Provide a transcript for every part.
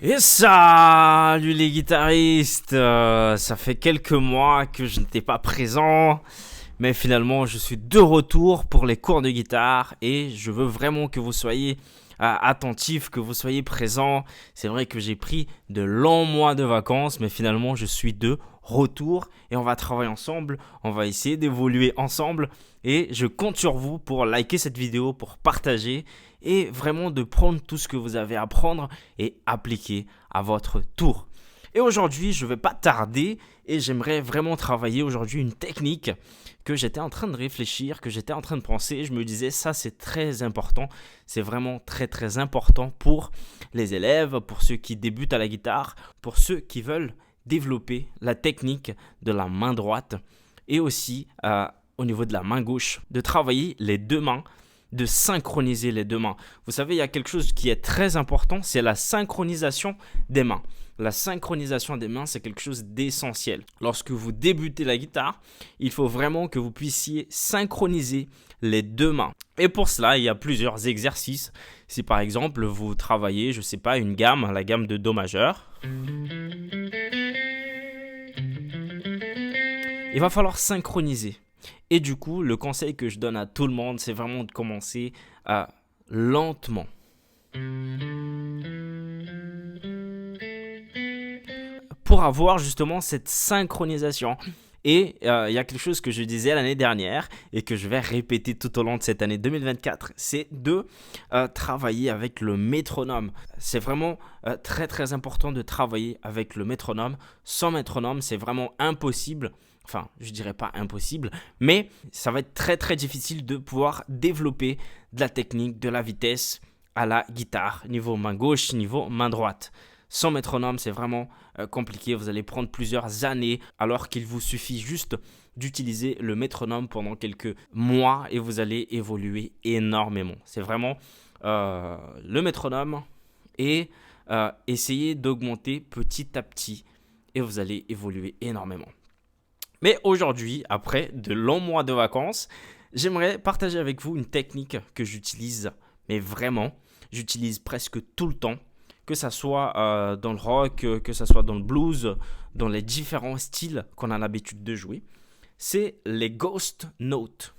Et salut les guitaristes. Ça fait quelques mois que je n'étais pas présent, mais finalement je suis de retour pour les cours de guitare et je veux vraiment que vous soyez attentifs, que vous soyez présents. C'est vrai que j'ai pris de longs mois de vacances, mais finalement je suis de retour et on va travailler ensemble, on va essayer d'évoluer ensemble et je compte sur vous pour liker cette vidéo, pour partager et vraiment de prendre tout ce que vous avez à prendre et appliquer à votre tour. Et aujourd'hui, je ne vais pas tarder et j'aimerais vraiment travailler aujourd'hui une technique que j'étais en train de réfléchir, que j'étais en train de penser. Je me disais, ça c'est très important, c'est vraiment très très important pour les élèves, pour ceux qui débutent à la guitare, pour ceux qui veulent développer la technique de la main droite et aussi au niveau de la main gauche, de travailler les deux mains, de synchroniser les deux mains. Vous savez, il y a quelque chose qui est très important, c'est la synchronisation des mains. La synchronisation des mains, c'est quelque chose d'essentiel. Lorsque vous débutez la guitare, il faut vraiment que vous puissiez synchroniser les deux mains. Et pour cela, il y a plusieurs exercices. Si par exemple, vous travaillez, je ne sais pas, une gamme, la gamme de Do majeur, il va falloir synchroniser. Et du coup, le conseil que je donne à tout le monde, c'est vraiment de commencer lentement. Pour avoir justement cette synchronisation. Et il y a quelque chose que je disais l'année dernière et que je vais répéter tout au long de cette année 2024, c'est de travailler avec le métronome. C'est vraiment très très important de travailler avec le métronome. Sans métronome, c'est vraiment impossible. Enfin, je dirais pas impossible, mais ça va être très très difficile de pouvoir développer de la technique, de la vitesse à la guitare, niveau main gauche, niveau main droite. Sans métronome, c'est vraiment compliqué. Vous allez prendre plusieurs années alors qu'il vous suffit juste d'utiliser le métronome pendant quelques mois et vous allez évoluer énormément. C'est vraiment le métronome et essayer d'augmenter petit à petit et vous allez évoluer énormément. Mais aujourd'hui, après de longs mois de vacances, j'aimerais partager avec vous une technique que j'utilise, mais vraiment, j'utilise presque tout le temps, que ça soit dans le rock, que ça soit dans le blues, dans les différents styles qu'on a l'habitude de jouer. C'est les ghost notes.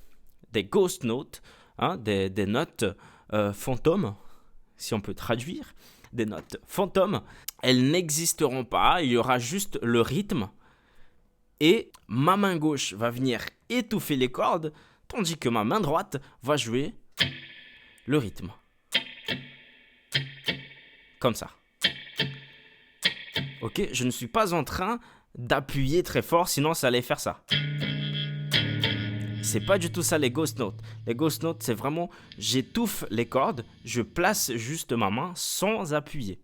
Des ghost notes, hein, des notes fantômes, si on peut traduire, des notes fantômes. Elles n'existeront pas, il y aura juste le rythme. Et ma main gauche va venir étouffer les cordes, tandis que ma main droite va jouer le rythme. Comme ça. Ok, je ne suis pas en train d'appuyer très fort, sinon ça allait faire ça. C'est pas du tout ça les ghost notes. Les ghost notes, c'est vraiment, j'étouffe les cordes, je place juste ma main sans appuyer.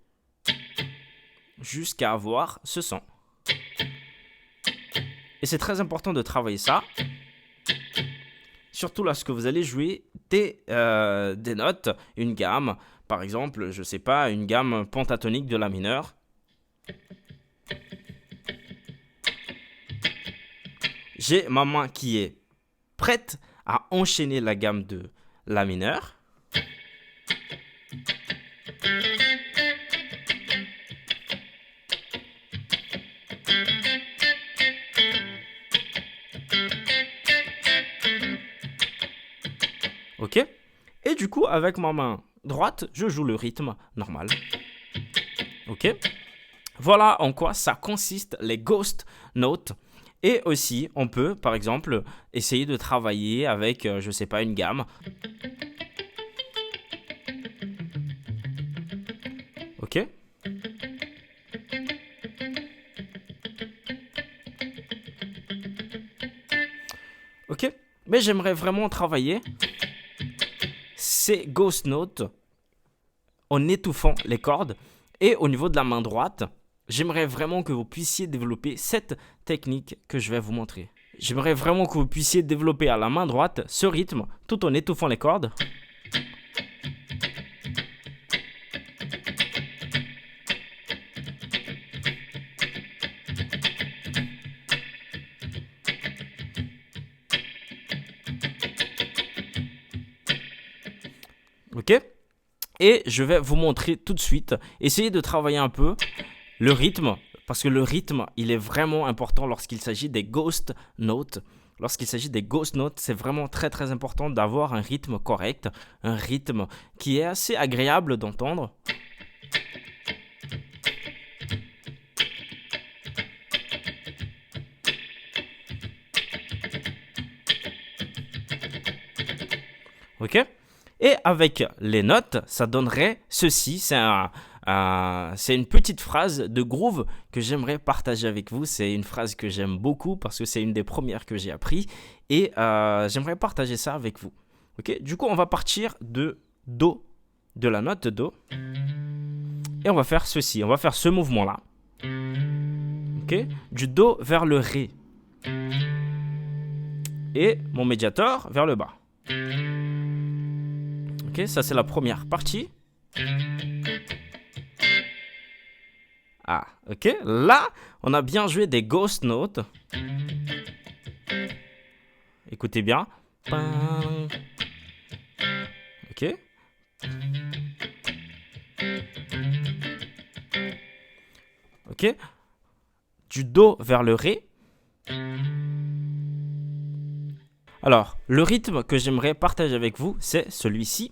Jusqu'à avoir ce son. Et c'est très important de travailler ça. Surtout lorsque vous allez jouer des notes, une gamme, par exemple, je sais pas, une gamme pentatonique de la mineure. J'ai ma main qui est prête à enchaîner la gamme de la mineure. Ok? Et du coup, avec ma main droite, je joue le rythme normal. Ok? Voilà en quoi ça consiste les ghost notes. Et aussi, on peut, par exemple, essayer de travailler avec, je sais pas, une gamme. Ok? Ok? Mais j'aimerais vraiment travailler ces ghost notes en étouffant les cordes. Et au niveau de la main droite, j'aimerais vraiment que vous puissiez développer cette technique que je vais vous montrer. J'aimerais vraiment que vous puissiez développer à la main droite ce rythme tout en étouffant les cordes. Ok? Et je vais vous montrer tout de suite. Essayez de travailler un peu le rythme, parce que le rythme, il est vraiment important lorsqu'il s'agit des ghost notes. Lorsqu'il s'agit des ghost notes, c'est vraiment très très important d'avoir un rythme correct, un rythme qui est assez agréable d'entendre. Ok? Et avec les notes, ça donnerait ceci. C'est une petite phrase de groove que j'aimerais partager avec vous. C'est une phrase que j'aime beaucoup parce que c'est une des premières que j'ai appris. Et j'aimerais partager ça avec vous. Ok? Du coup, on va partir de Do, de la note de Do. Et on va faire ceci. On va faire ce mouvement-là. Ok? Du Do vers le Ré. Et mon médiator vers le bas. Ok, ça c'est la première partie. Ah, ok. Là, on a bien joué des ghost notes. Écoutez bien. Ok. Ok. Du Do vers le Ré. Alors, le rythme que j'aimerais partager avec vous, c'est celui-ci.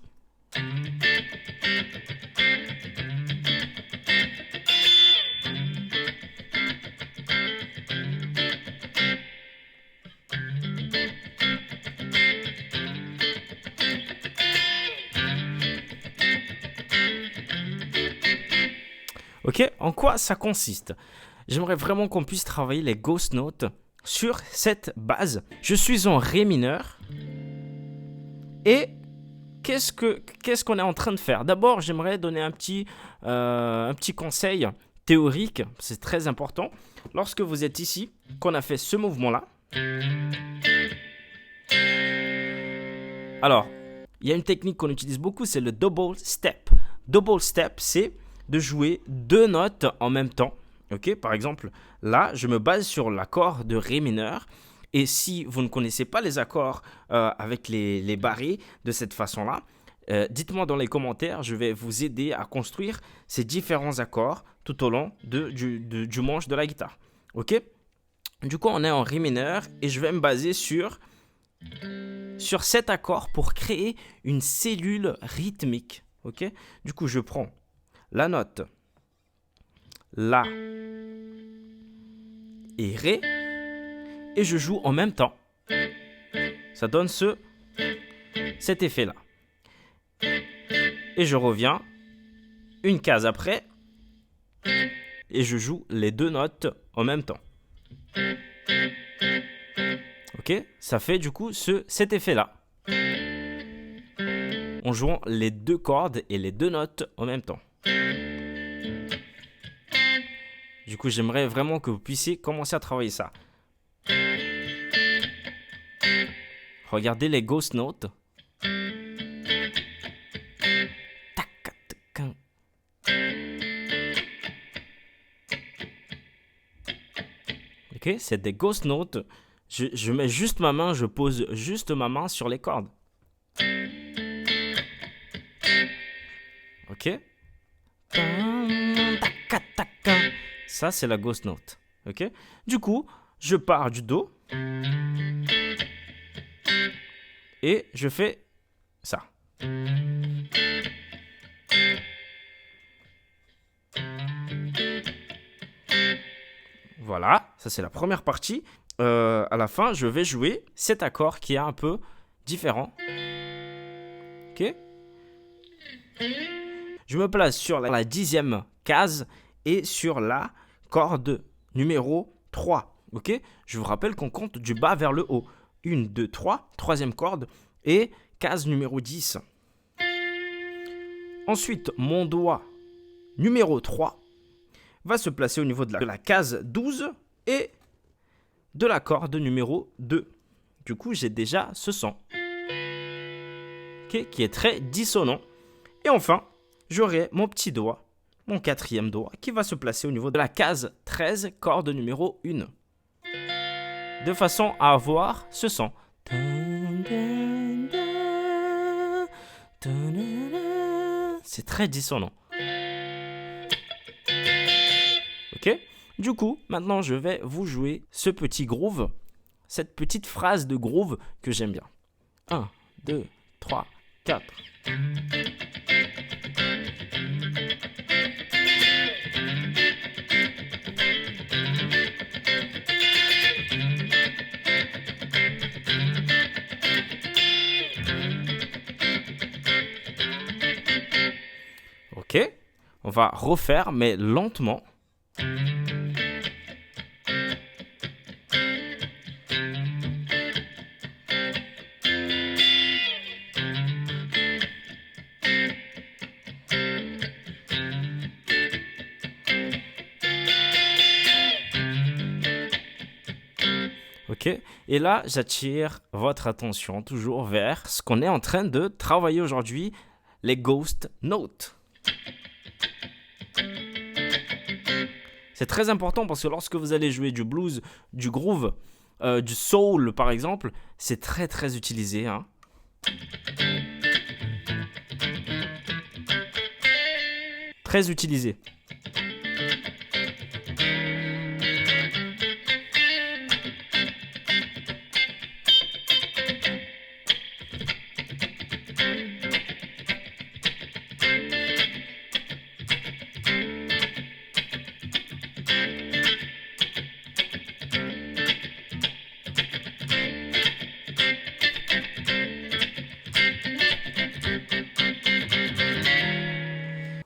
Ok, en quoi ça consiste? J'aimerais vraiment qu'on puisse travailler les ghost notes sur cette base. Je suis en Ré mineur. Et qu'est-ce qu'on est en train de faire? D'abord, j'aimerais donner un petit conseil théorique. C'est très important. Lorsque vous êtes ici, qu'on a fait ce mouvement-là. Alors, il y a une technique qu'on utilise beaucoup, c'est le double step. Double step, c'est de jouer deux notes en même temps. Ok, par exemple, là, je me base sur l'accord de Ré mineur. Et si vous ne connaissez pas les accords avec les barrés de cette façon-là, dites-moi dans les commentaires, je vais vous aider à construire ces différents accords tout au long du manche de la guitare. Ok? Du coup, on est en Ré mineur et je vais me baser sur cet accord pour créer une cellule rythmique. Ok? Du coup, je prends la note La et Ré et je joue en même temps. Ça donne cet effet-là. Et je reviens une case après et je joue les deux notes en même temps. Ok, ça fait du coup cet effet-là. En jouant les deux cordes et les deux notes en même temps. Du coup, j'aimerais vraiment que vous puissiez commencer à travailler ça. Regardez les ghost notes. Ok, c'est des ghost notes. Je mets juste ma main, je pose juste ma main sur les cordes. Ok. Ça, c'est la ghost note. Ok. Du coup, je pars du Do. Et je fais ça. Voilà, ça c'est la première partie. À la fin, je vais jouer cet accord qui est un peu différent. Ok. Je me place sur la 10e case et sur la corde numéro 3. Ok. Je vous rappelle qu'on compte du bas vers le haut. 1, 2, 3, troisième corde et case numéro 10. Ensuite, mon doigt numéro 3 va se placer au niveau de la case 12 et de la corde numéro 2. Du coup, j'ai déjà ce son qui est très dissonant. Et enfin, j'aurai mon petit doigt, mon quatrième doigt, qui va se placer au niveau de la case 13, corde numéro 1. De façon à avoir ce son. C'est très dissonant. Ok? Du coup, maintenant, je vais vous jouer ce petit groove, cette petite phrase de groove que j'aime bien. 1, 2, 3, 4. Ok, on va refaire, mais lentement. Ok, et là, j'attire votre attention toujours vers ce qu'on est en train de travailler aujourd'hui, les ghost notes. C'est très important parce que lorsque vous allez jouer du blues, du groove, du soul par exemple, c'est très très utilisé. Hein. Très utilisé.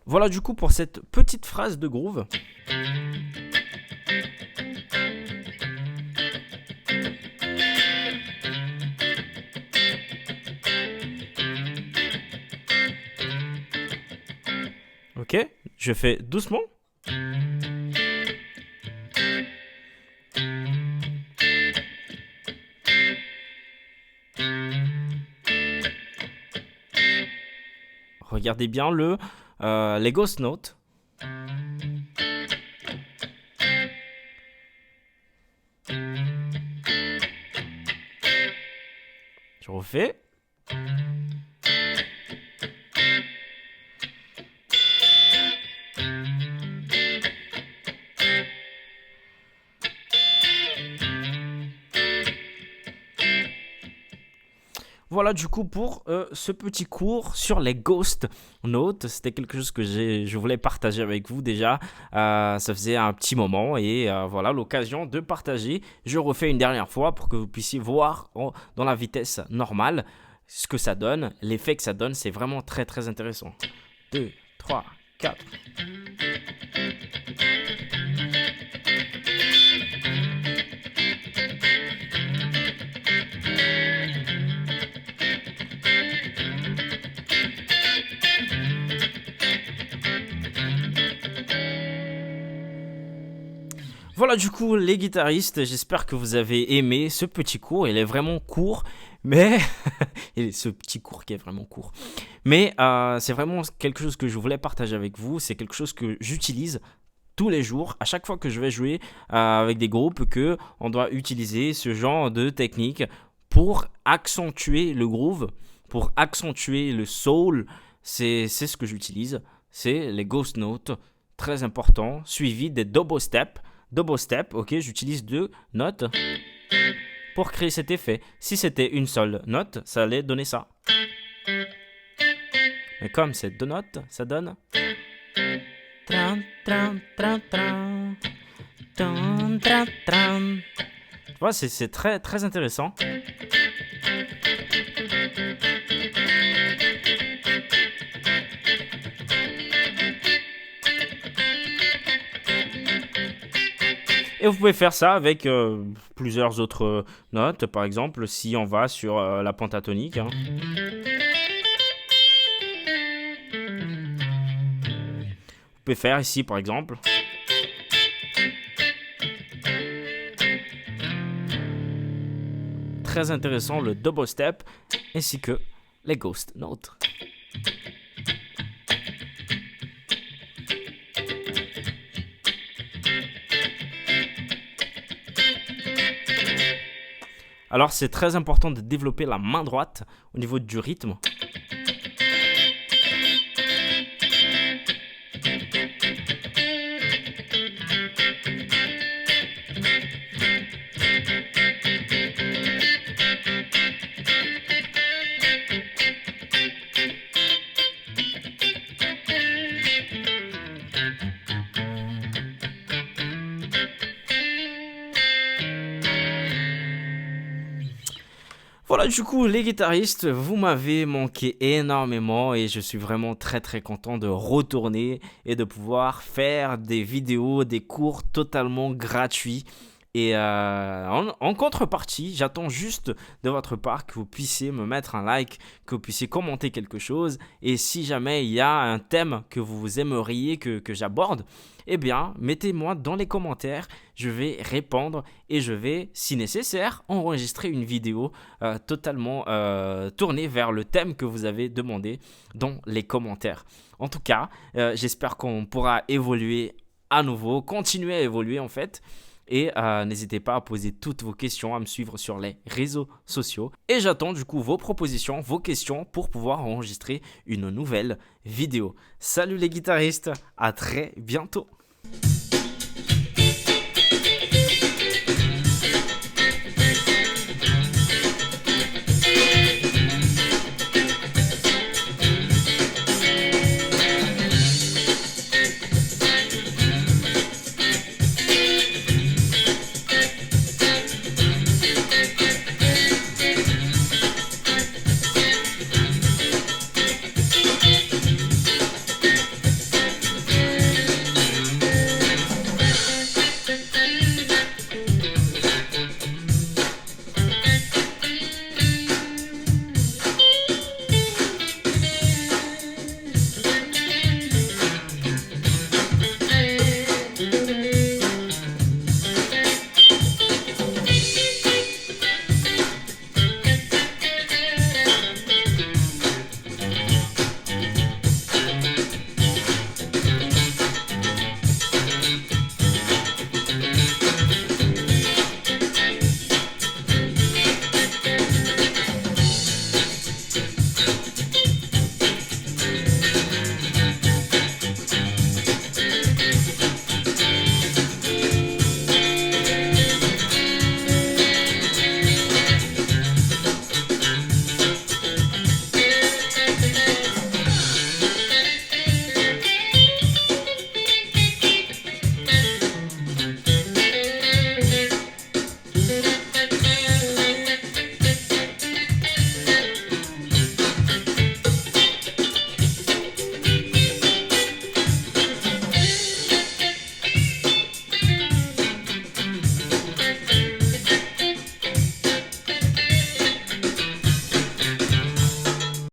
Voilà du coup pour cette petite phrase de groove. Ok, je fais doucement. Regardez bien les ghost notes. Je refais. Voilà du coup pour ce petit cours sur les ghost notes. C'était quelque chose que je voulais partager avec vous déjà. Ça faisait un petit moment et voilà l'occasion de partager. Je refais une dernière fois pour que vous puissiez voir dans la vitesse normale ce que ça donne. L'effet que ça donne, c'est vraiment très très intéressant. 2, 3, 4. Voilà du coup les guitaristes, j'espère que vous avez aimé ce petit cours, il est vraiment court, mais ce petit cours qui est vraiment court. Mais c'est vraiment quelque chose que je voulais partager avec vous, c'est quelque chose que j'utilise tous les jours, à chaque fois que je vais jouer avec des groupes, que on doit utiliser ce genre de technique pour accentuer le groove, pour accentuer le soul, c'est ce que j'utilise, c'est les ghost notes, très important, suivi des double steps. Double step, ok, j'utilise 2 notes pour créer cet effet. Si c'était une seule note, ça allait donner ça. Mais comme c'est 2 notes, ça donne... Tu vois, c'est très, très intéressant. Et vous pouvez faire ça avec plusieurs autres notes. Par exemple, si on va sur la pentatonique. Hein. Vous pouvez faire ici, par exemple. Très intéressant, le double step, ainsi que les ghost notes. Alors c'est très important de développer la main droite au niveau du rythme. Voilà, du coup, les guitaristes, vous m'avez manqué énormément et je suis vraiment très très content de retourner et de pouvoir faire des vidéos, des cours totalement gratuits. Et en contrepartie, j'attends juste de votre part que vous puissiez me mettre un like, que vous puissiez commenter quelque chose. Et si jamais il y a un thème que vous aimeriez que j'aborde, eh bien, mettez-moi dans les commentaires. Je vais répondre et je vais, si nécessaire, enregistrer une vidéo totalement tournée vers le thème que vous avez demandé dans les commentaires. En tout cas, j'espère qu'on pourra évoluer à nouveau, continuer à évoluer en fait. Et n'hésitez pas à poser toutes vos questions, à me suivre sur les réseaux sociaux. Et j'attends du coup vos propositions, vos questions pour pouvoir enregistrer une nouvelle vidéo. Salut les guitaristes, à très bientôt.